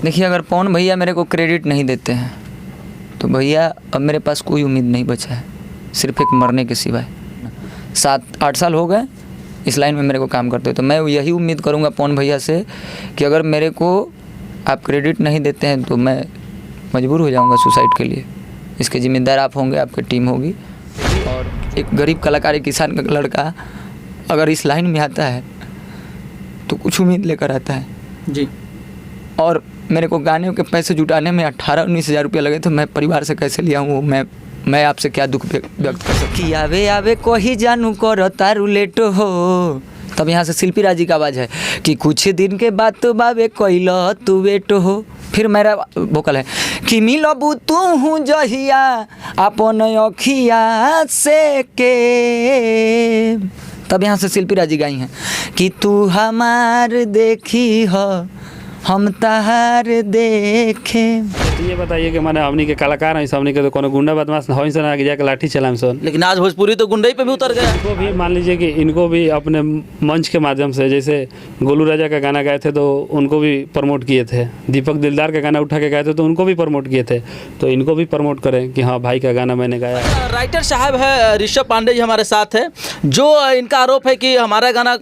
देखिए, अगर पवन भैया मेरे को क्रेडिट नहीं देते हैं तो भैया अब मेरे पास कोई उम्मीद नहीं बचा है, सिर्फ एक मरने के सिवाय। 7-8 साल हो गए इस लाइन में मेरे को काम करते, तो मैं यही उम्मीद करूंगा पवन भैया से कि अगर मेरे को आप क्रेडिट नहीं देते हैं तो मैं मजबूर हो जाऊंगा सुसाइड के लिए। इसके जिम्मेदार आप होंगे, आपकी टीम होगी। और एक गरीब कलाकार, एक किसान का लड़का अगर इस लाइन में आता है तो कुछ उम्मीद लेकर आता है जी। और मेरे को गाने के पैसे जुटाने में 18-19 हज़ार रुपये लगे, तो मैं परिवार से कैसे लिया हूँ? मैं आपसे क्या दुख व्यक्त कर सकती हूँ? आवे आवे कोई जानू करो तारू लेट हो। तब यहाँ से शिल्पी राजी का आवाज़ है कि कुछ दिन के बाद तो बाबे कोई लो तू वेट हो। फिर मेरा वोकल है कि मिलबू तू हूँ जहिया अपन अखिया से के। तब यहाँ से शिल्पी राजी गाई हैं कि तू हमार देखी हो हम तहार देखे। तो ये बताइए कि माने हमनी के कलाकार हैं, हमनी के तो कोनो गुंडा बदमाश हो इंसान आगे जाके लाठी चलाम सन, लेकिन आज भोजपुरी तो गुंडई पे भी उतर गया। इनको भी मान लीजिए कि इनको भी अपने मंच के माध्यम से, जैसे गोलू राजा का गाना गाए थे तो उनको भी प्रमोट किए थे, दीपक दिलदार का गाना उठा के गाए थे तो उनको भी प्रमोट किए थे, तो इनको भी प्रमोट करें कि हाँ भाई का गाना मैंने गाया। राइटर साहब है ऋषभ पांडे जी हमारे साथ है, जो इनका आरोप है कि हमारा गाना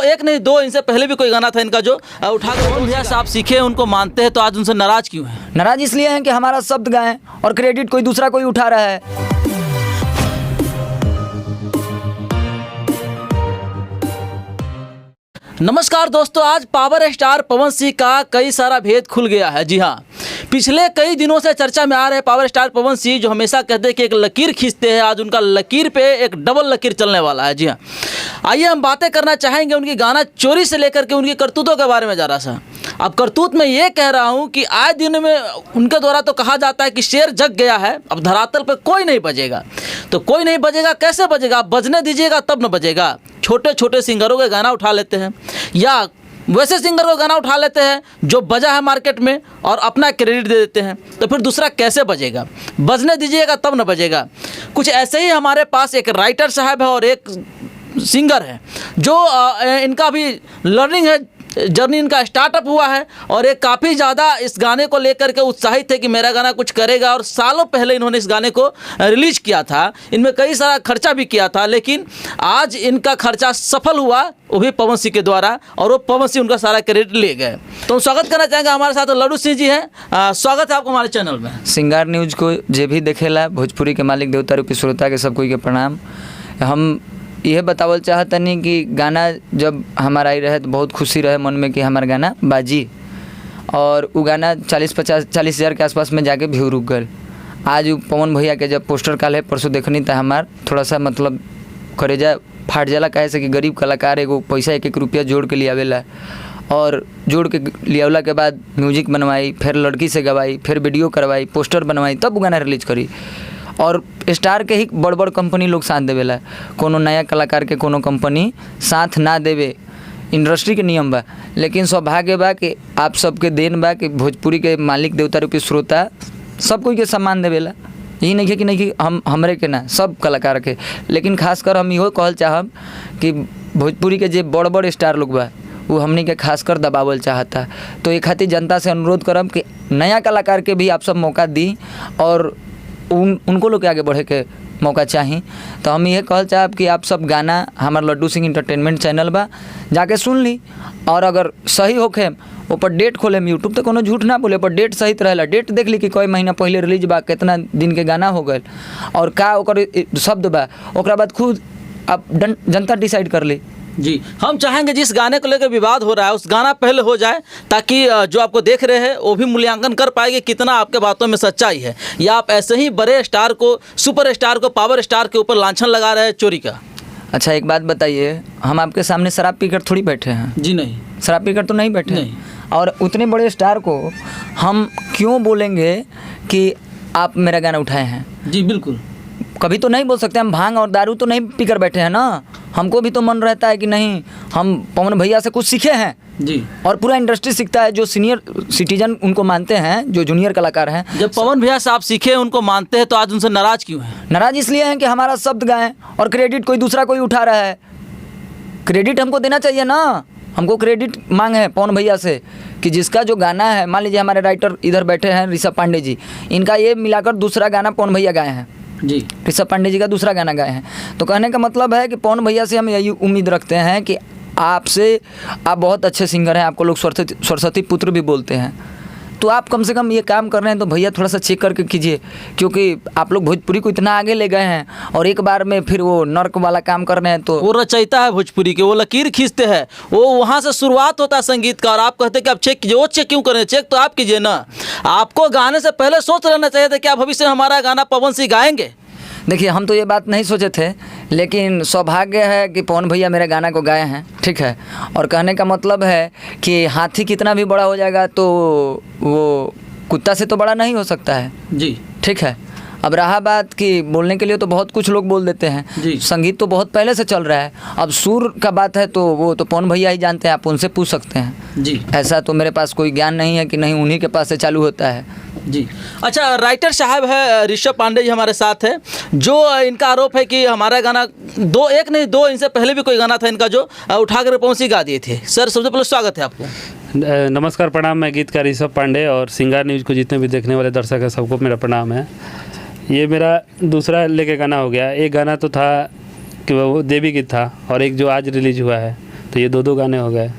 एक नहीं दो इनसे पहले भी कोई गाना था इनका जो उठा के आप सीखे उनको मानते हैं, तो आज उनसे नाराज क्यों है? नाराज इसलिए हैं कि हमारा शब्द गाएं और क्रेडिट कोई दूसरा कोई उठा रहा है। नमस्कार दोस्तों, आज पावर स्टार पवन सिंह का कई सारा भेद खुल गया है। जी हाँ, पिछले कई दिनों से चर्चा में आ रहे पावर स्टार पवन सिंह जो हमेशा कहते हैं कि एक लकीर खींचते हैं, आज उनका लकीर पे एक डबल लकीर चलने वाला है। जी हाँ, आइए हम बातें करना चाहेंगे उनकी गाना चोरी से लेकर के उनकी करतूतों के बारे में जरा सा। अब करतूत में ये कह रहा हूँ कि आए दिन में उनके द्वारा तो कहा जाता है कि शेर जग गया है, अब धरातल पे कोई नहीं बजेगा। तो कोई नहीं बजेगा, कैसे बजेगा? आप बजने दीजिएगा तब न बजेगा। छोटे छोटे सिंगरों के गाना उठा लेते हैं या वैसे सिंगर को गाना उठा लेते हैं जो बजा है मार्केट में और अपना क्रेडिट दे देते हैं, तो फिर दूसरा कैसे बजेगा? बजने दीजिएगा तब न बजेगा। कुछ ऐसे ही हमारे पास एक राइटर साहब है और एक सिंगर है जो इनका भी लर्निंग है, जर्नी इनका स्टार्टअप हुआ है और ये काफ़ी ज़्यादा इस गाने को लेकर के उत्साहित थे कि मेरा गाना कुछ करेगा। और सालों पहले इन्होंने इस गाने को रिलीज किया था, इनमें कई सारा खर्चा भी किया था, लेकिन आज इनका खर्चा सफल हुआ, वो भी पवन सिंह के द्वारा, और वो पवन सिंह उनका सारा क्रेडिट ले गए। तो हम स्वागत करना चाहेंगे, हमारे साथ लड्डू सिंह जी हैं। स्वागत है आपको हमारे चैनल में। सिंगार न्यूज को जे भी देखेला, भोजपुरी के मालिक देवता रूपी श्रोता के सब कोई के प्रणाम। हम यह बतावल चाहतनी कि गाना जब हमारा आई रहे तो बहुत खुशी रहे मन में कि हमारा गाना बाजी, और वो गाना 40 हज़ार के आसपास में जाके व्यू रुक गए। आज पवन भैया के जब पोस्टर काल है परसों देखनी तो हमार थोड़ा सा मतलब करेजा फाट जाला, कहे से कि गरीब कलाकार एगो पैसा 1-1 रुपया जोड़ के लिए आवेला, और जोड़ के लियावला के बाद म्यूजिक बनवाई, फिर लड़की से गवाई, फिर वीडियो करवाई, पोस्टर बनवाई, तब गाना रिलीज करी। और स्टार के ही बड़ बड़ कंपनी लोग साथ देवेला, कोनो नया कलाकार के कोनो कंपनी साथ ना देवे, इंडस्ट्री के नियम बा। लेकिन सौभाग्य बा कि आप सबके देन बा कि भोजपुरी के मालिक देवता रूपी श्रोता सब कोई के सम्मान देवेला। यही नहीं है कि नहीं कि हमरे के ना, सब कलाकार के। लेकिन खासकर हम इहो कहल चाहब कि भोजपुरी के जे बड़ बड़ स्टार लोग बा वो हमनी के खासकर दबावल चाहता, तो एक खातिर जनता से अनुरोध करब कि नया कलाकार के भी आप सब मौका दी और उनको लोग के आगे बढ़े के मौका चाहिए। तो हम ये कहल चाहब कि आप सब गाना हमार लड्डू सिंह इंटरटेनमेंट चैनल बा, जाके सुन ली, और अगर सही होखे ऊपर डेट खोले यूट्यूब, तो कोनो झूठ ना बोले, पर डेट सहित रहेला, डेट देख ली कि कोई महीना पहले रिलीज बा, कितना दिन के गाना हो गए और का ओकर शब्द बा, ओकरा बाद खुद आप जनता डिसाइड कर ली। जी, हम चाहेंगे जिस गाने को लेकर विवाद हो रहा है उस गाना पहले हो जाए, ताकि जो आपको देख रहे हैं वो भी मूल्यांकन कर पाएंगे कितना आपके बातों में सच्चाई है, या आप ऐसे ही बड़े स्टार को, सुपर स्टार को, पावर स्टार के ऊपर लांछन लगा रहे हैं चोरी का। अच्छा एक बात बताइए, हम आपके सामने शराब पीकर थोड़ी बैठे हैं? जी नहीं, शराब पीकर तो नहीं बैठे नहीं। और उतने बड़े स्टार को हम क्यों बोलेंगे कि आप मेरा गाना उठाए हैं? जी बिल्कुल, कभी तो नहीं बोल सकते। हम भांग और दारू तो नहीं पीकर बैठे हैं ना, हमको भी तो मन रहता है कि नहीं हम पवन भैया से कुछ सीखे हैं जी, और पूरा इंडस्ट्री सीखता है, जो सीनियर सिटीजन उनको मानते हैं, जो जूनियर कलाकार हैं। जब पवन भैया से आप सीखे उनको मानते हैं तो आज उनसे नाराज क्यों हैं? नाराज इसलिए हैं कि हमारा शब्द गाएं और क्रेडिट कोई दूसरा कोई उठा रहा है। क्रेडिट हमको देना चाहिए ना, हमको क्रेडिट मांग है पवन भैया से कि जिसका जो गाना है, मान लीजिए हमारे राइटर इधर बैठे हैं ऋषभ पांडे जी, इनका ये मिलाकर दूसरा गाना पवन भैया गाए हैं जी। ऋषभ पांडे जी का दूसरा गाना गाए हैं। तो कहने का मतलब है कि पवन भैया से हम यही उम्मीद रखते हैं कि आपसे, आप बहुत अच्छे सिंगर हैं, आपको लोग सरस्वती पुत्र भी बोलते हैं, तो आप कम से कम ये काम कर रहे हैं तो भैया थोड़ा सा चेक करके कीजिए, क्योंकि आप लोग भोजपुरी को इतना आगे ले गए हैं और एक बार में फिर वो नर्क वाला काम कर रहे हैं। तो वो रचयिता है भोजपुरी के, वो लकीर खींचते हैं, वो वहाँ से शुरुआत होता है संगीत का, और आप कहते हैं कि आप चेक कीजिए। वो चेक क्यों करें, चेक तो आप कीजिए ना। आपको गाने से पहले सोच लेना चाहिए था कि आप भविष्य में हमारा गाना पवन सिंह गाएंगे। देखिए, हम तो ये बात नहीं सोचे थे, लेकिन सौभाग्य है कि पवन भैया मेरे गाना को गाए हैं, ठीक है। और कहने का मतलब है कि हाथी कितना भी बड़ा हो जाएगा तो वो कुत्ता से तो बड़ा नहीं हो सकता है जी, ठीक है। अब रहा बात कि बोलने के लिए तो बहुत कुछ लोग बोल देते हैं, जी। संगीत तो बहुत पहले से चल रहा है। अब सुर का बात है तो वो तो पवन भैया ही जानते हैं, आप उनसे पूछ सकते हैं जी, ऐसा तो मेरे पास कोई ज्ञान नहीं है कि नहीं उन्हीं के पास से चालू होता है जी। अच्छा, राइटर साहब है ऋषभ पांडे जी हमारे साथ है, जो इनका आरोप है कि हमारा गाना एक नहीं दो, इनसे पहले भी कोई गाना था इनका जो उठाकर पवन सिंह गा दिए थे। सर, सबसे पहले स्वागत है आपको। नमस्कार, प्रणाम। मैं गीतकार ऋषभ पांडे और सिंगार न्यूज़ को जितने भी देखने वाले दर्शक हैं सबको मेरा प्रणाम है। ये मेरा दूसरा लेके गाना हो गया। एक गाना तो था कि वो देवी गीत था, और एक जो आज रिलीज हुआ है, तो ये दो गाने हो गए।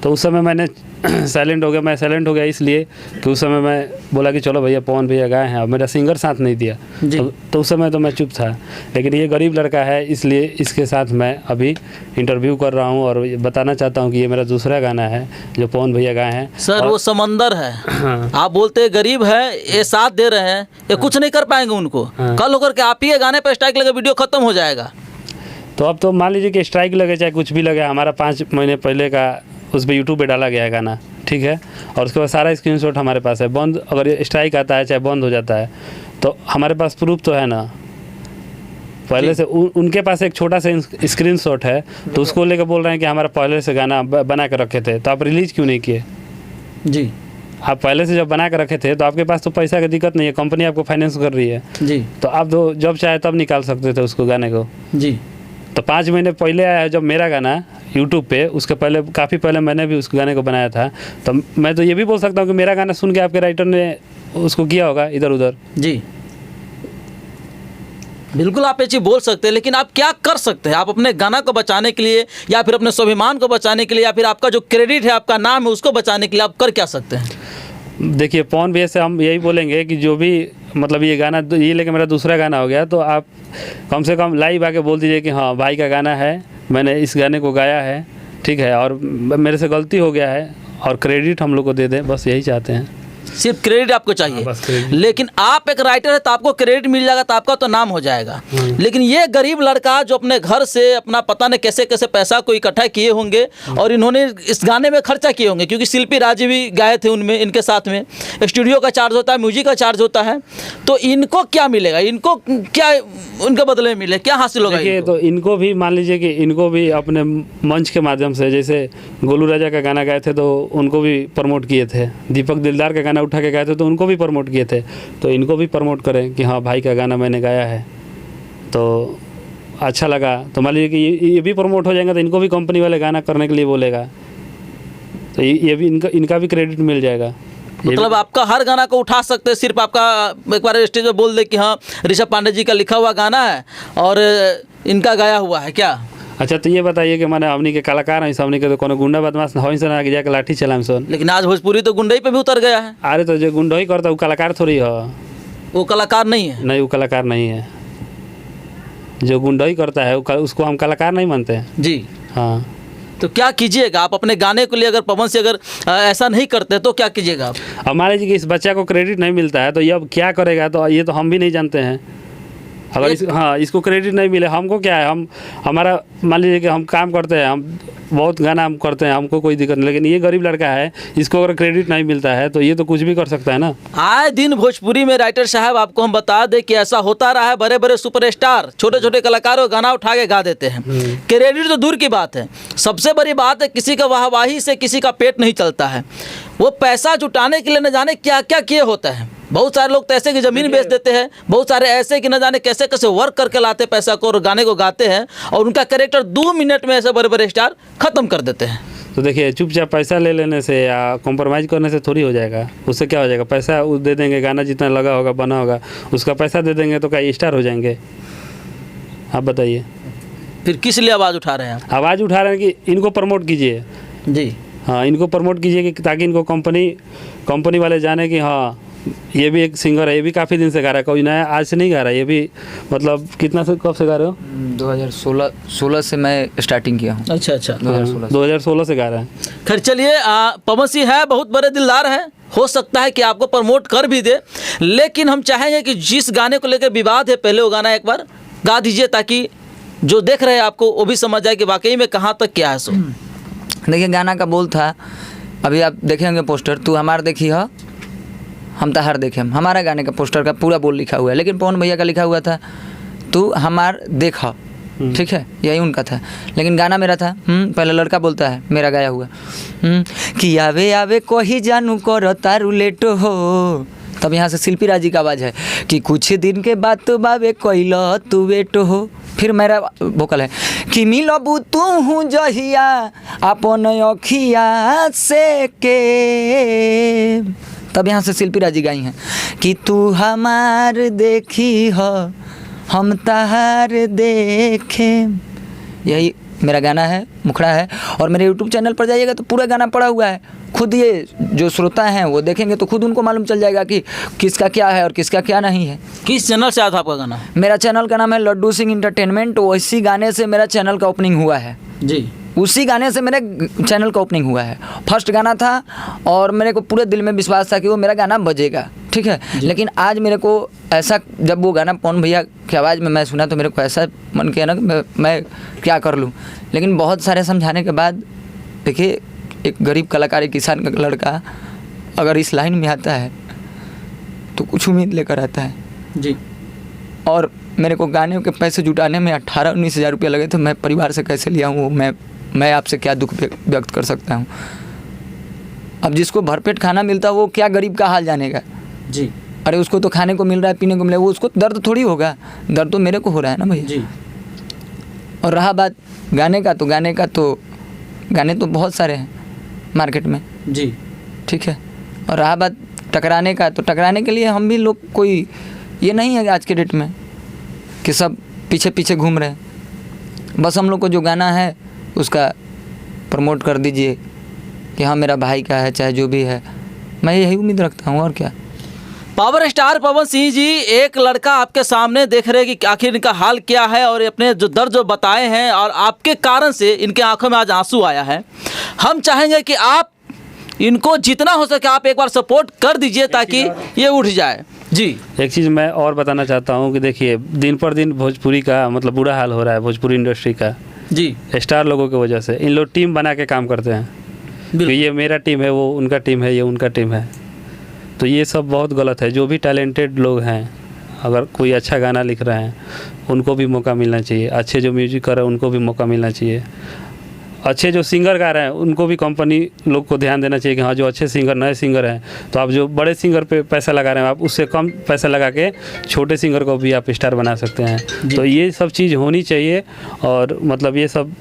तो उस समय मैंने साइलेंट हो गया। मैं साइलेंट हो गया इसलिए कि उस समय मैं बोला कि चलो भैया पवन भैया गाए हैं, अब मेरा सिंगर साथ नहीं दिया तो उस समय तो मैं चुप था। लेकिन ये गरीब लड़का है, इसलिए इसके साथ मैं अभी इंटरव्यू कर रहा हूँ और बताना चाहता हूँ कि ये मेरा दूसरा गाना है जो पवन भैया गाए हैं। सर, वो समंदर है। हाँ। आप बोलते हैं गरीब है, ये साथ दे रहे हैं, ये कुछ नहीं कर पाएंगे उनको। हाँ। कल होकर के आप ही ये गाने पर स्ट्राइक लगे, वीडियो खत्म हो जाएगा। तो अब तो मान लीजिए कि स्ट्राइक लगे चाहे कुछ भी लगे, हमारा 5 महीने पहले का उस पर यूट्यूब पे डाला गया है गाना, ठीक है। और उसके बाद सारा स्क्रीनशॉट हमारे पास है। बंद अगर स्ट्राइक आता है चाहे बंद हो जाता है तो हमारे पास प्रूफ तो है ना। पहले से उनके पास एक छोटा सा स्क्रीनशॉट है, तो उसको लेकर बोल रहे हैं कि हमारा पहले से गाना बना कर रखे थे, तो आप रिलीज़ क्यों नहीं किए? जी, आप पहले से जब बना कर रखे थे तो आपके पास तो पैसा की दिक्कत नहीं है, कंपनी आपको फाइनेंस कर रही है जी, तो आप तो जब चाहे तब निकाल सकते थे उसको गाने को। जी। तो 5 महीने पहले आया है जब मेरा गाना यूट्यूब पे, उसके पहले काफ़ी पहले मैंने भी उस गाने को बनाया था। तो मैं तो ये भी बोल सकता हूँ कि मेरा गाना सुन के आपके राइटर ने उसको किया होगा इधर उधर। जी, बिल्कुल आप ये चीज़ बोल सकते हैं, लेकिन आप क्या कर सकते हैं? आप अपने गाना को बचाने के लिए, या फिर अपने स्वाभिमान को बचाने के लिए, या फिर आपका जो क्रेडिट है, आपका नाम है, उसको बचाने के लिए आप कर क्या सकते हैं? देखिए, पवन भैया से हम यही बोलेंगे कि जो भी मतलब ये गाना, ये लेके मेरा दूसरा गाना हो गया, तो आप कम से कम लाइव आके बोल दीजिए कि हाँ भाई का गाना है, मैंने इस गाने को गाया है, ठीक है, और मेरे से गलती हो गया है, और क्रेडिट हम लोग को दे दें, बस यही चाहते हैं। सिर्फ क्रेडिट आपको चाहिए। बस क्रेडिट। लेकिन आप एक राइटर है तो आपको क्रेडिट मिल जाएगा, तो आपका तो नाम हो जाएगा। लेकिन ये गरीब लड़का जो अपने घर से अपना पता नहीं कैसे कैसे पैसा को इकट्ठा किए होंगे, और इन्होंने इस गाने में खर्चा किए होंगे, क्योंकि शिल्पी राजी भी गाए थे उनमें, इनके साथ में स्टूडियो का चार्ज होता है, म्यूजिक का चार्ज होता है। तो इनको क्या मिलेगा, इनको क्या उनके बदले में मिले, क्या हासिल होगा? देखिए, तो इनको भी मान लीजिए कि इनको भी अपने मंच के माध्यम से, जैसे गोलू राजा का गाना गाए थे तो उनको भी प्रमोट किए थे, दीपक दिलदार का गाना उठा के गाए थे तो उनको भी प्रमोट किए थे, तो इनको भी प्रमोट करें कि हाँ भाई का गाना मैंने गाया है, तो अच्छा लगा। तो मान लीजिए कि ये भी प्रमोट हो जाएगा तो इनको भी कंपनी वाले गाना करने के लिए बोलेगा, तो ये भी इनका भी क्रेडिट मिल जाएगा। मतलब आपका हर गाना को उठा सकते हैं, सिर्फ आपका एक बार स्टेज पे बोल दे कि हाँ ऋषभ पांडे जी का लिखा हुआ गाना है और इनका गाया हुआ है क्या? अच्छा, तो ये बताइए कि मैंने हमनी के कलाकार हैं, हमनी के तो कोनो गुंडा बदमाश हो ना आगे जाके लाठी चलाम सन। लेकिन आज भोजपुरी तो गुंडई पे भी उतर गया है। अरे तो जो गुंडा ही करता वो कलाकार थोड़ी हो। वो कलाकार नहीं है। नहीं, वो कलाकार नहीं है। जो गुंडा ही करता है उसको हम कलाकार नहीं मानते हैं जी। हाँ, तो क्या कीजिएगा आप अपने गाने के लिए? अगर पवन से अगर ऐसा नहीं करते तो क्या कीजिएगा आप? अब मान लीजिए कि इस बच्चा को क्रेडिट नहीं मिलता है तो ये अब क्या करेगा, तो ये तो हम भी नहीं जानते हैं। अगर हाँ इसको क्रेडिट नहीं मिले, हमको क्या है, हमारा मान लीजिए कि हम काम करते हैं, हम बहुत गाना हम करते हैं, हमको कोई दिक्कत नहीं। लेकिन ये गरीब लड़का है, इसको अगर क्रेडिट नहीं मिलता है तो ये तो कुछ भी कर सकता है ना। आए दिन भोजपुरी में राइटर साहब आपको हम बता दें कि ऐसा होता रहा है, बड़े बड़े सुपरस्टार छोटे छोटे कलाकारों गाना उठा के गा देते हैं। क्रेडिट तो दूर की बात है, सबसे बड़ी बात है किसी का वाहवाही से किसी का पेट नहीं चलता है। वो पैसा जुटाने के लिए न जाने क्या क्या किए होता है। बहुत सारे लोग तो ऐसे की ज़मीन बेच देते हैं, बहुत सारे ऐसे कि न जाने कैसे कैसे वर्क करके लाते पैसा को और गाने को गाते हैं, और उनका कैरेक्टर 2 मिनट में ऐसे बड़े बड़े स्टार ख़त्म कर देते हैं। तो देखिए चुपचाप पैसा ले लेने से या कॉम्प्रोमाइज़ करने से थोड़ी हो जाएगा। उससे क्या हो जाएगा, पैसा वो दे देंगे, गाना जितना लगा होगा बना होगा उसका पैसा दे देंगे तो क्या स्टार हो जाएंगे? आप बताइए। फिर किस लिए आवाज़ उठा रहे हैं आप? आवाज़ उठा रहे हैं कि इनको प्रमोट कीजिए। जी हाँ, इनको प्रमोट कीजिए कि ताकि इनको कंपनी वाले जाने कि हाँ ये भी एक सिंगर है, ये भी काफ़ी दिन से गा रहा है, कोई नया आज से नहीं गा रहा है। ये भी मतलब कितना से कब से गा रहे हो? 2016 से मैं स्टार्टिंग किया हूँ। अच्छा 2016 से गा रहे हैं। खैर चलिए, पवन सिंह है बहुत बड़े दिलदार हैं, हो सकता है कि आपको प्रमोट कर भी दे, लेकिन हम चाहेंगे कि जिस गाने को लेकर विवाद है पहले वो गाना एक बार गा दीजिए ताकि जो देख रहे हैं आपको वो भी समझ जाए कि वाकई में कहाँ तक क्या है। सो देखिए गाना का बोल था, अभी आप देखेंगे पोस्टर, तू हमार देखी हो हम तहार देखे हम, हमारा गाने का पोस्टर का पूरा बोल लिखा हुआ है, लेकिन पवन भैया का लिखा हुआ था तू हमार देखा। ठीक है, यही उनका था, लेकिन गाना मेरा था। पहले लड़का बोलता है, मेरा गाया हुआ कि आवे आवे कोही जानू करो तारू लेटो हो, तब यहाँ से शिल्पी राजी का आवाज़ है कि कुछ दिन के बाद तो बाबे कोइलो तू बेटो हो। फिर मेरा वोकल है कि मिलबू तू हूँ जहिया अपन अखिया से के, तब यहाँ से शिल्पी राजी गाई हैं कि तू हमार देखी हो हम तहार देखे। यही मेरा गाना है, मुखड़ा है। और मेरे यूट्यूब चैनल पर जाइएगा तो पूरा गाना पड़ा हुआ है, खुद ये जो श्रोता हैं वो देखेंगे तो खुद उनको मालूम चल जाएगा कि किसका क्या है और किसका क्या नहीं है। किस चैनल से आया था आपका गाना? मेरा चैनल का नाम है लड्डू सिंह इंटरटेनमेंट, उसी गाने से मेरा चैनल का ओपनिंग हुआ है। जी, उसी गाने से मेरे चैनल का ओपनिंग हुआ है, फर्स्ट गाना था और मेरे को पूरे दिल में विश्वास था कि वो मेरा गाना बजेगा। ठीक है, लेकिन आज मेरे को ऐसा, जब वो गाना पवन भैया की आवाज़ में मैं सुना तो मेरे को ऐसा मन किया ना कि मैं क्या कर लूँ, लेकिन बहुत सारे समझाने के बाद देखिए एक गरीब कलाकार, एक किसान का लड़का अगर इस लाइन में आता है तो कुछ उम्मीद लेकर आता है। जी, और मेरे को गाने के पैसे जुटाने में 18-19 हज़ार रुपये लगे थे, मैं परिवार से कैसे लिया हूँ, मैं आपसे क्या दुख व्यक्त कर सकता हूँ। अब जिसको भरपेट खाना मिलता है वो क्या गरीब का हाल जानेगा। जी, अरे उसको तो खाने को मिल रहा है, पीने को मिल रहा है, वो उसको दर्द थोड़ी होगा, दर्द तो मेरे को हो रहा है ना भैया। जी, और रहा बात गाने का, तो गाने तो बहुत सारे हैं मार्केट में। जी, ठीक है, और रहा बात टकराने का, तो टकराने के लिए हम भी लोग कोई ये नहीं है आज के डेट में कि सब पीछे पीछे घूम रहे हैं। बस हम लोग को जो गाना है उसका प्रमोट कर दीजिए कि हाँ मेरा भाई का है, चाहे जो भी है, मैं यही उम्मीद रखता हूँ। और क्या। पावर स्टार पवन सिंह जी, एक लड़का आपके सामने देख रहे हैं कि आखिर इनका हाल क्या है और अपने जो दर्द जो बताए हैं और आपके कारण से इनके आंखों में आज आंसू आया है। हम चाहेंगे कि आप इनको जितना हो सके आप एक बार सपोर्ट कर दीजिए ताकि ये उठ जाए। जी, एक चीज़ मैं और बताना चाहता हूँ कि देखिए दिन पर दिन भोजपुरी का मतलब बुरा हाल हो रहा है, भोजपुरी इंडस्ट्री का। जी, स्टार लोगों की वजह से इन लोग टीम बना के काम करते हैं कि ये मेरा टीम है, वो उनका टीम है, ये उनका टीम है। तो ये सब बहुत गलत है। जो भी टैलेंटेड लोग हैं, अगर कोई अच्छा गाना लिख रहे हैं उनको भी मौका मिलना चाहिए, अच्छे जो म्यूजिक कर रहे हैं उनको भी मौका मिलना चाहिए, अच्छे जो सिंगर गा रहे हैं उनको भी कंपनी लोग को ध्यान देना चाहिए कि हाँ जो अच्छे सिंगर, नए सिंगर हैं, तो आप जो बड़े सिंगर पे पैसा लगा रहे हैं आप उससे कम पैसा लगा के छोटे सिंगर को भी आप स्टार बना सकते हैं। तो ये सब चीज़ होनी चाहिए और मतलब ये सब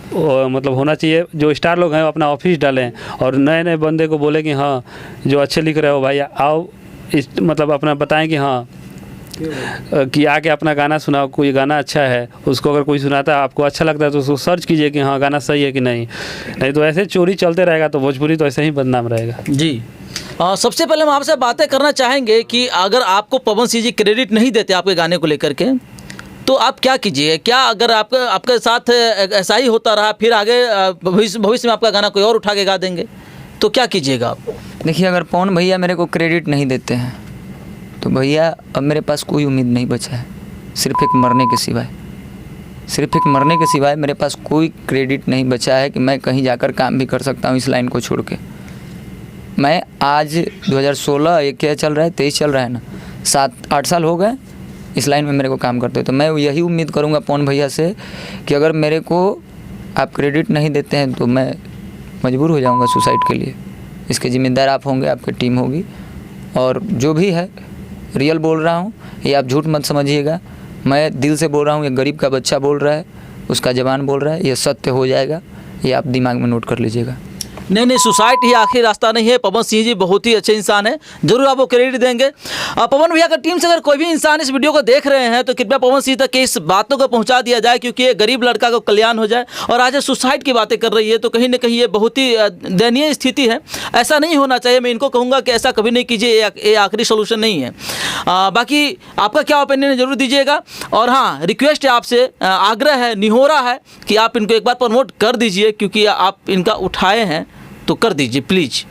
मतलब होना चाहिए। जो स्टार लोग हैं वो अपना ऑफिस डालें और नए नए बंदे को बोले कि हाँ जो अच्छे लिख रहे हो भाई आओ, इस मतलब अपना बताएं कि हाँ कि आके अपना गाना सुनाओ, कोई गाना अच्छा है उसको अगर कोई सुनाता है आपको अच्छा लगता है तो उसको सर्च कीजिए कि हाँ गाना सही है कि नहीं तो ऐसे चोरी चलते रहेगा तो भोजपुरी तो ऐसे ही बदनाम रहेगा। जी, सबसे पहले हम आपसे बातें करना चाहेंगे कि अगर आपको पवन सिंह जी क्रेडिट नहीं देते आपके गाने को लेकर के तो आप क्या कीजिए? क्या अगर आपके साथ ऐसा ही होता रहा फिर आगे भविष्य में आपका गाना कोई और उठा के गा देंगे तो क्या कीजिएगा आप? देखिए अगर पवन भैया मेरे को क्रेडिट नहीं देते हैं तो भैया अब मेरे पास कोई उम्मीद नहीं बचा है, सिर्फ एक मरने के सिवाय, सिर्फ एक मरने के सिवाय मेरे पास कोई क्रेडिट नहीं बचा है कि मैं कहीं जाकर काम भी कर सकता हूँ इस लाइन को छोड़ के। मैं आज 2016 ये क्या चल रहा है, 23 चल रहा है ना, 7-8 साल हो गए इस लाइन में मेरे को काम करते हो। तो मैं यही उम्मीद करूँगा पवन भैया से कि अगर मेरे को आप क्रेडिट नहीं देते हैं तो मैं मजबूर हो जाऊँगा सुसाइड के लिए। इसके ज़िम्मेदार आप होंगे, आपकी टीम होगी। और जो भी है रियल बोल रहा हूँ, ये आप झूठ मत समझिएगा, मैं दिल से बोल रहा हूँ। ये गरीब का बच्चा बोल रहा है, उसका जवान बोल रहा है, ये सत्य हो जाएगा, ये आप दिमाग में नोट कर लीजिएगा। नहीं, सुसाइड ही आखिरी रास्ता नहीं है। पवन सिंह जी बहुत ही अच्छे इंसान हैं, जरूर आपको क्रेडिट देंगे। पवन भैया का टीम से अगर कोई भी इंसान इस वीडियो को देख रहे हैं तो कृपया पवन सिंह तक इस बातों को पहुंचा दिया जाए, क्योंकि ये गरीब लड़का को कल्याण हो जाए। और आज सुसाइड की बातें कर रही है तो कहीं ना कहीं ये बहुत ही दयनीय स्थिति है, ऐसा नहीं होना चाहिए। मैं इनको कहूँगा कि ऐसा कभी नहीं कीजिए, ये आखिरी सोल्यूशन नहीं है। बाकी आपका क्या ओपिनियन है जरूर दीजिएगा। और हाँ, रिक्वेस्ट है आपसे, आग्रह है, निहोरा है कि आप इनको एक बार प्रमोट कर दीजिए, क्योंकि आप इनका उठाए हैं तो कर दीजिए प्लीज़।